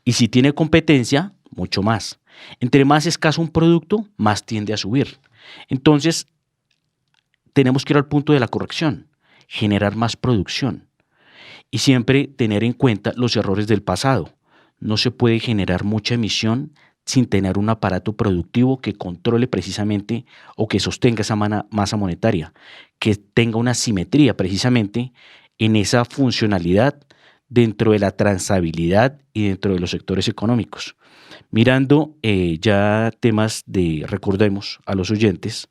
Y si tiene competencia, mucho más. Entre más escaso un producto, más tiende a subir. Entonces, tenemos que ir al punto de la corrección, generar más producción y siempre tener en cuenta los errores del pasado. No se puede generar mucha emisión sin tener un aparato productivo que controle precisamente o que sostenga esa masa monetaria, que tenga una simetría precisamente en esa funcionalidad dentro de la transabilidad y dentro de los sectores económicos. Mirando ya temas recordemos a los oyentes,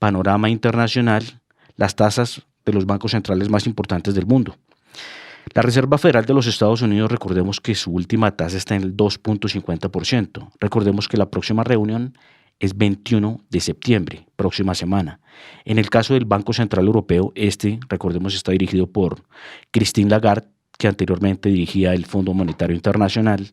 panorama internacional, las tasas de los bancos centrales más importantes del mundo. La Reserva Federal de los Estados Unidos, recordemos que su última tasa está en el 2.50%. Recordemos que la próxima reunión es 21 de septiembre, próxima semana. En el caso del Banco Central Europeo, recordemos, está dirigido por Christine Lagarde, que anteriormente dirigía el Fondo Monetario Internacional.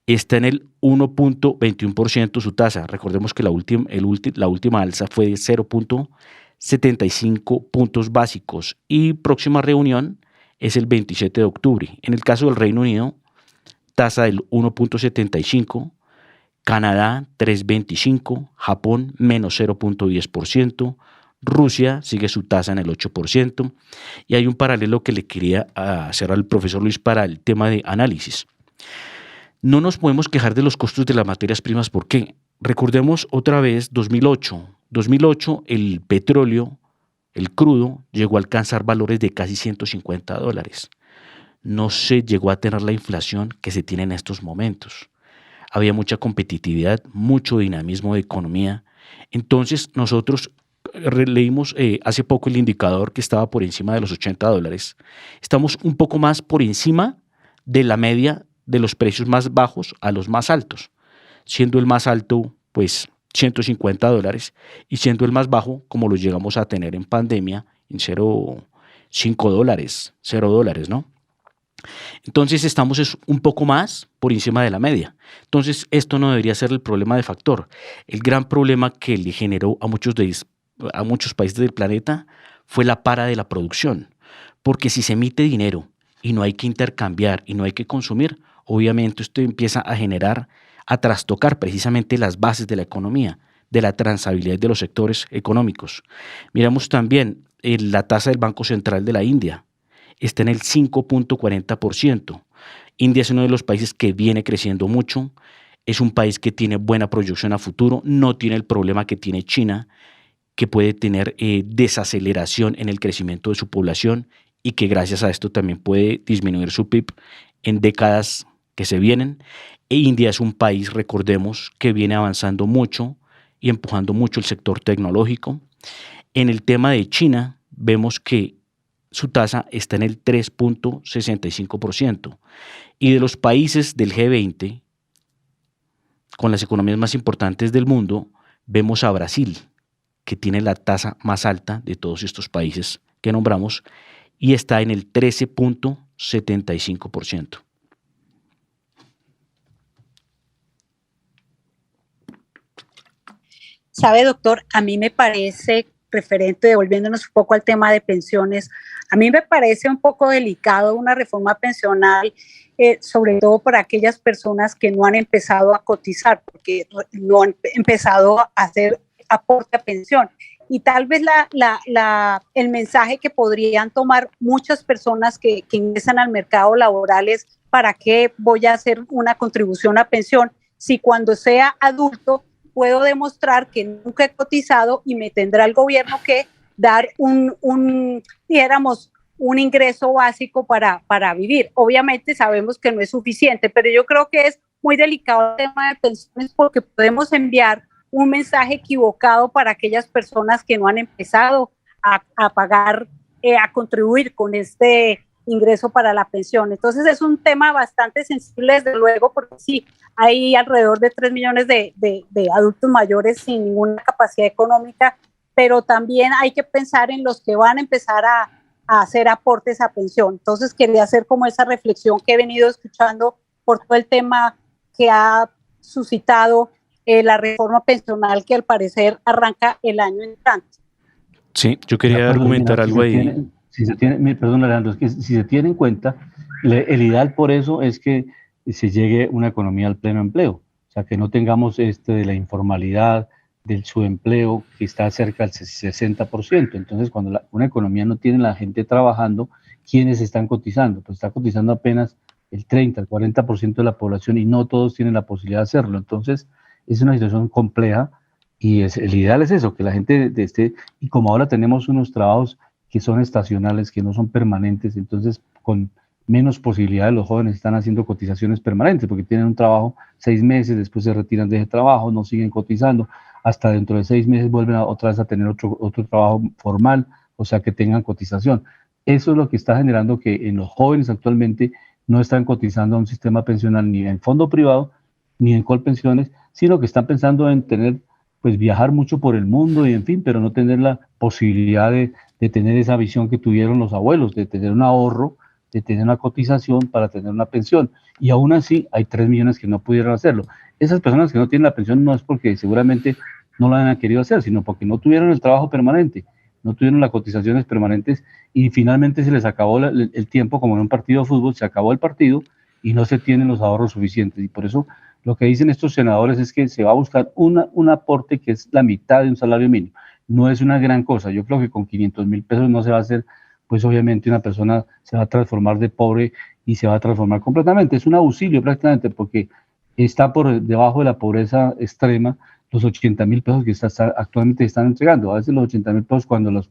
Está en el 1.21% su tasa. Recordemos que la última alza fue de 0.75 puntos básicos y próxima reunión es el 27 de octubre. En el caso del Reino Unido, tasa del 1.75, Canadá 3.25, Japón menos 0.10%, Rusia sigue su tasa en el 8%, y hay un paralelo que le quería hacer al profesor Luis para el tema de análisis. No nos podemos quejar de los costos de las materias primas, ¿por qué? Recordemos otra vez 2008. 2008 el petróleo, el crudo, llegó a alcanzar valores de casi $150. No se llegó a tener la inflación que se tiene en estos momentos. Había mucha competitividad, mucho dinamismo de economía. Entonces nosotros leímos hace poco el indicador que estaba por encima de los $80. Estamos un poco más por encima de la media de los precios más bajos a los más altos, siendo el más alto pues $150 y siendo el más bajo, como lo llegamos a tener en pandemia, en $0.5, $0, ¿no? Entonces estamos un poco más por encima de la media. Entonces esto no debería ser el problema de factor. El gran problema que le generó a muchos países del planeta fue la para de la producción, porque si se emite dinero y no hay que intercambiar y no hay que consumir, obviamente esto empieza a generar a trastocar precisamente las bases de la economía, de la transabilidad de los sectores económicos. Miramos también la tasa del Banco Central de la India, está en el 5.40%. India es uno de los países que viene creciendo mucho, es un país que tiene buena proyección a futuro, no tiene el problema que tiene China, que puede tener desaceleración en el crecimiento de su población y que gracias a esto también puede disminuir su PIB en décadas que se vienen. E India es un país, recordemos, que viene avanzando mucho y empujando mucho el sector tecnológico. En el tema de China, vemos que su tasa está en el 3.65%. Y de los países del G20, con las economías más importantes del mundo, vemos a Brasil, que tiene la tasa más alta de todos estos países que nombramos, y está en el 13.75%. Sabe, doctor, a mí me parece, referente, devolviéndonos un poco al tema de pensiones, a mí me parece un poco delicado una reforma pensional, sobre todo para aquellas personas que no han empezado a cotizar, porque no han empezado a hacer aporte a pensión. Y tal vez el mensaje que podrían tomar muchas personas que ingresan al mercado laboral es: ¿para qué voy a hacer una contribución a pensión si cuando sea adulto puedo demostrar que nunca he cotizado y me tendrá el gobierno que dar dijéramos, un ingreso básico para vivir? Obviamente sabemos que no es suficiente, pero yo creo que es muy delicado el tema de pensiones porque podemos enviar un mensaje equivocado para aquellas personas que no han empezado a pagar, a contribuir con este ingreso para la pensión. Entonces es un tema bastante sensible, desde luego, porque sí, hay alrededor de 3 millones de adultos mayores sin ninguna capacidad económica, pero también hay que pensar en los que van a empezar a hacer aportes a pensión. Entonces quería hacer como esa reflexión que he venido escuchando por todo el tema que ha suscitado la reforma pensional, que al parecer arranca el año entrante. Sí, yo quería argumentar algo ahí. Perdón, Alejandro, es que si se tiene en cuenta, el ideal por eso es que se llegue una economía al pleno empleo, o sea, que no tengamos de la informalidad, del subempleo, que está cerca del 60%. Entonces, cuando una economía no tiene la gente trabajando, ¿quiénes están cotizando? Pues está cotizando apenas el 30, el 40% de la población y no todos tienen la posibilidad de hacerlo. Entonces, es una situación compleja y el ideal es eso, que la gente y como ahora tenemos unos trabajos que son estacionales, que no son permanentes, entonces con menos posibilidades los jóvenes están haciendo cotizaciones permanentes porque tienen un trabajo 6 meses, después se retiran de ese trabajo, no siguen cotizando, hasta dentro de 6 meses vuelven otra vez a tener otro trabajo formal, o sea que tengan cotización. Eso es lo que está generando que en los jóvenes actualmente no están cotizando a un sistema pensional ni en fondo privado ni en Colpensiones, sino que están pensando en pues viajar mucho por el mundo y en fin, pero no tener la posibilidad de tener esa visión que tuvieron los abuelos, de tener un ahorro, de tener una cotización para tener una pensión. Y aún así hay 3 millones que no pudieron hacerlo. Esas personas que no tienen la pensión no es porque seguramente no la han querido hacer, sino porque no tuvieron el trabajo permanente, no tuvieron las cotizaciones permanentes y finalmente se les acabó el tiempo, como en un partido de fútbol, se acabó el partido y no se tienen los ahorros suficientes. Y por eso lo que dicen estos senadores es que se va a buscar un aporte que es la mitad de un salario mínimo. No es una gran cosa. Yo creo que con 500.000 pesos no se va a hacer, pues obviamente una persona se va a transformar de pobre y se va a transformar completamente. Es un auxilio prácticamente porque está por debajo de la pobreza extrema los 80.000 pesos que actualmente están entregando. A veces los 80.000 pesos cuando los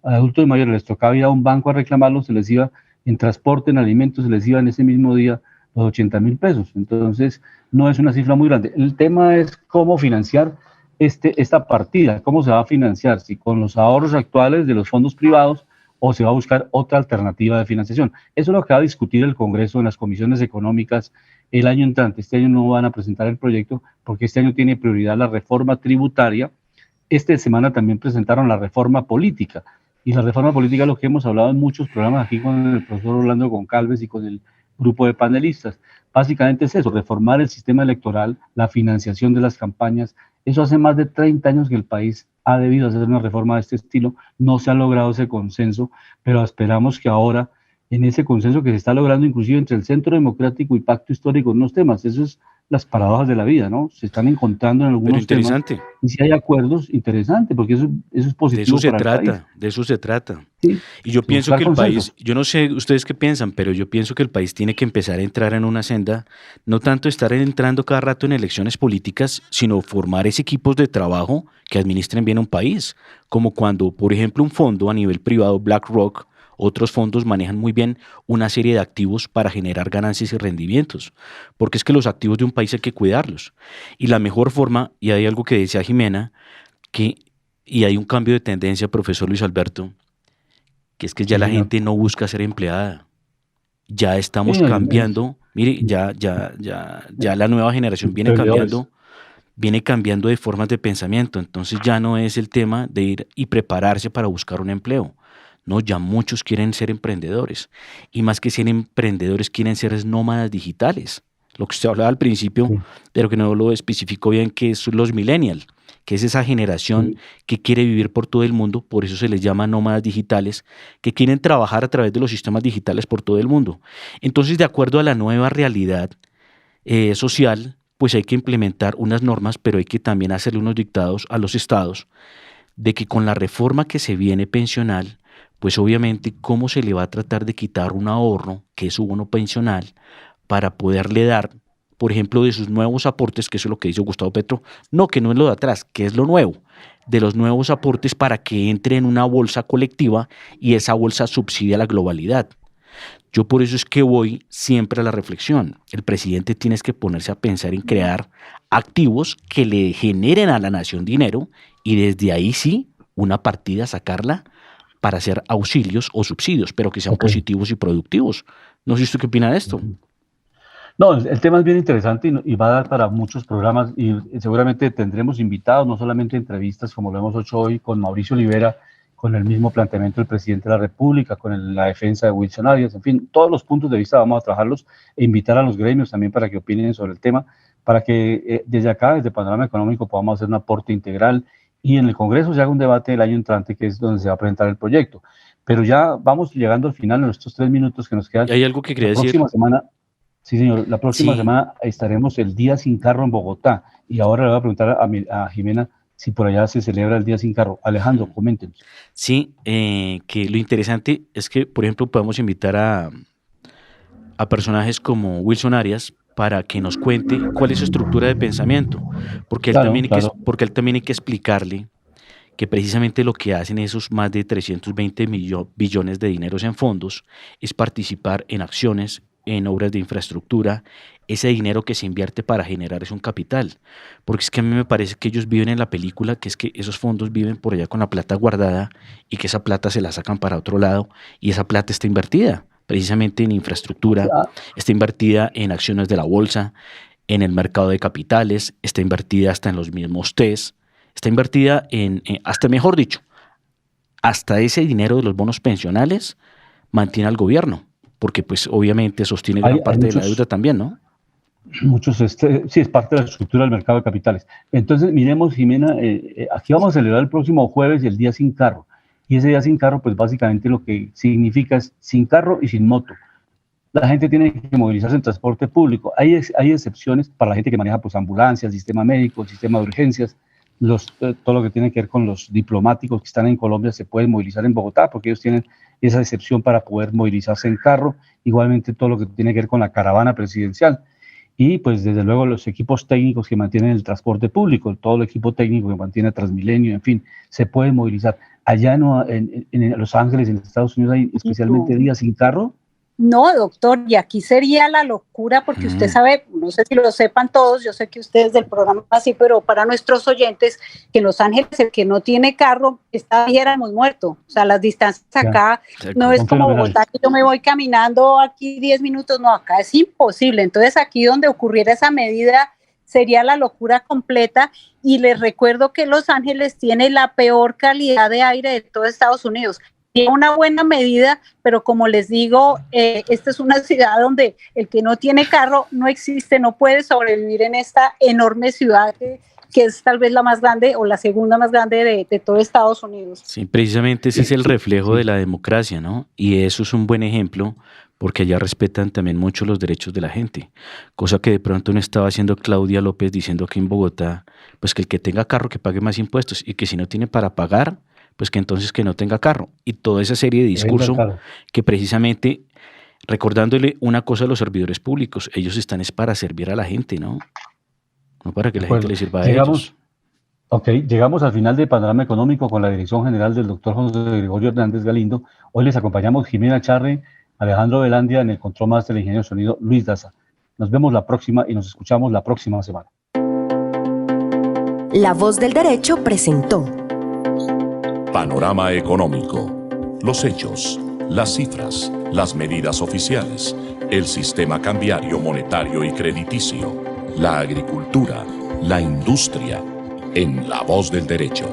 adultos mayores les tocaba ir a un banco a reclamarlos, se les iba en transporte, en alimentos, se les iba en ese mismo día los 80.000 pesos. Entonces, no es una cifra muy grande. El tema es cómo financiar esta partida, cómo se va a financiar, si con los ahorros actuales de los fondos privados o se va a buscar otra alternativa de financiación. Eso es lo que va a discutir el Congreso en las comisiones económicas el año entrante. Este año no van a presentar el proyecto porque este año tiene prioridad la reforma tributaria. Esta semana también presentaron la reforma política. Y la reforma política es lo que hemos hablado en muchos programas aquí con el profesor Orlando Goncalves y con el grupo de panelistas. Básicamente es eso, reformar el sistema electoral, la financiación de las campañas. Eso hace más de 30 años que el país ha debido hacer una reforma de este estilo. No se ha logrado ese consenso, pero esperamos que ahora en ese consenso que se está logrando inclusive entre el Centro Democrático y Pacto Histórico en unos temas. Eso es las paradojas de la vida, ¿no? Se están encontrando en Pero algunos temas interesante, y si hay acuerdos, interesante, porque eso es de eso positivo se para el país. trata, de eso se trata. Sí, Y yo pienso buscar que el consensos. país, yo no sé ustedes qué piensan, pero yo pienso que el país tiene que empezar a entrar en una senda, no tanto estar entrando cada rato en elecciones políticas, sino formar ese equipos de trabajo que administren bien un país, como cuando, por ejemplo, un fondo a nivel privado, BlackRock, otros fondos manejan muy bien una serie de activos para generar ganancias y rendimientos, porque es que los activos de un país hay que cuidarlos. Y la mejor forma, y hay algo que decía Jimena, que, y hay un cambio de tendencia, profesor Luis Alberto, que es que ya Sí, la señor. gente no busca ser empleada. Ya Sí, estamos cambiando. Mire, ya la nueva generación emprendedores. viene cambiando de formas de pensamiento. Entonces ya no es el tema de ir y prepararse para buscar un empleo. No, ya muchos quieren ser emprendedores. Y más que ser emprendedores, quieren ser es nómadas digitales. Lo que usted hablaba al principio, Sí, pero que no lo especificó bien, que es los millennials, que es esa generación sí, que quiere vivir por todo el mundo, por eso se les llama nómadas digitales, que quieren trabajar a través de los sistemas digitales por todo el mundo. Entonces, de acuerdo a la nueva realidad social, pues hay que implementar unas normas, pero hay que también hacerle unos dictados a los estados de que con la reforma que se viene pensional, pues obviamente cómo se le va a tratar de quitar un ahorro, que es su bono pensional, para poderle dar, por ejemplo, de sus nuevos aportes, que eso es lo que dice Gustavo Petro, no, que no es lo de atrás, que es lo nuevo, de los nuevos aportes para que entre en una bolsa colectiva y esa bolsa subsidia la globalidad. Yo por eso es que voy siempre a la reflexión. El presidente tiene que ponerse a pensar en crear activos que le generen a la nación dinero y desde ahí sí una partida sacarla para hacer auxilios o subsidios, pero que sean ok. positivos y productivos. No sé usted qué opina de esto. No, el tema es bien interesante y va a dar para muchos programas y seguramente tendremos invitados, no solamente entrevistas como lo hemos hecho hoy con Mauricio Olivera, con el mismo planteamiento del presidente de la República, con la defensa de Wilson Arias, en fin, todos los puntos de vista vamos a trabajarlos e invitar a los gremios también para que opinen sobre el tema, para que desde acá, desde Panorama Económico, podamos hacer un aporte integral y en el Congreso se haga un debate el año entrante, que es donde se va a presentar el proyecto. Pero ya vamos llegando al final de estos 3 minutos que nos quedan. Y hay algo que La quería decir. próxima semana. Sí, señor. La próxima Sí, semana estaremos el Día Sin Carro en Bogotá. Y ahora le voy a preguntar a Jimena si por allá se celebra el Día Sin Carro. Alejandro, coméntenos. sí, que lo interesante es que, por ejemplo, podemos invitar a personajes como Wilson Arias para que nos cuente cuál es su estructura de pensamiento, Claro, claro. porque él también hay que explicarle que precisamente lo que hacen esos más de 320 billones de dineros en fondos es participar en acciones, en obras de infraestructura, ese dinero que se invierte para generar es un capital, porque es que a mí me parece que ellos viven en la película, que es que esos fondos viven por allá con la plata guardada y que esa plata se la sacan para otro lado y esa plata está invertida precisamente en infraestructura, Ah, está invertida en acciones de la bolsa, en el mercado de capitales, está invertida hasta en los mismos TES, está invertida hasta mejor dicho, hasta ese dinero de los bonos pensionales mantiene al gobierno, porque pues obviamente sostiene gran hay parte de la deuda también, ¿no? muchos, sí, es parte de la estructura del mercado de capitales. Entonces, miremos, Jimena, aquí vamos a celebrar el próximo jueves el Día Sin Carro. Y ese Día Sin Carro, pues básicamente lo que significa es sin carro y sin moto. La gente tiene que movilizarse en transporte público. Hay excepciones para la gente que maneja pues ambulancias, sistema médico, sistema de urgencias, todo lo que tiene que ver con los diplomáticos que están en Colombia se pueden movilizar en Bogotá porque ellos tienen esa excepción para poder movilizarse en carro. Igualmente todo lo que tiene que ver con la caravana presidencial. Y pues desde luego los equipos técnicos que mantienen el transporte público, todo el equipo técnico que mantiene Transmilenio, en fin, se puede movilizar. Allá en Los Ángeles, en Estados Unidos, hay especialmente días sin carro. No, doctor, y aquí sería la locura porque usted sabe, no sé si lo sepan todos, yo sé que ustedes del programa así, pero para nuestros oyentes, que en Los Ángeles el que no tiene carro, hubiéramos muerto. O sea, las distancias acá no es como Bogotá, que yo me voy caminando aquí 10 minutos, no, acá es imposible. Entonces aquí donde ocurriera esa medida sería la locura completa y les recuerdo que Los Ángeles tiene la peor calidad de aire de todo Estados Unidos. Tiene una buena medida, pero como les digo, esta es una ciudad donde el que no tiene carro no existe, no puede sobrevivir en esta enorme ciudad que es tal vez la más grande o la segunda más grande de todo Estados Unidos. Sí, precisamente ese es el reflejo de la democracia, ¿no? Y eso es un buen ejemplo porque allá respetan también mucho los derechos de la gente, cosa que de pronto no estaba haciendo Claudia López diciendo que en Bogotá, pues que el que tenga carro que pague más impuestos y que si no tiene para pagar, pues que entonces que no tenga carro. Y toda esa serie de discurso que precisamente, recordándole una cosa a los servidores públicos, ellos están es para servir a la gente, ¿no? No para que la gente le sirva a ellos. Ok, llegamos al final de Panorama Económico con la dirección general del doctor José Gregorio Hernández Galindo. Hoy les acompañamos Jimena Charri, Alejandro Velandia, en el control master del ingeniero de sonido Luis Daza. Nos vemos la próxima y nos escuchamos la próxima semana. La Voz del Derecho presentó Panorama Económico. Los hechos, las cifras, las medidas oficiales, el sistema cambiario, monetario y crediticio, la agricultura, la industria, en La Voz del Derecho.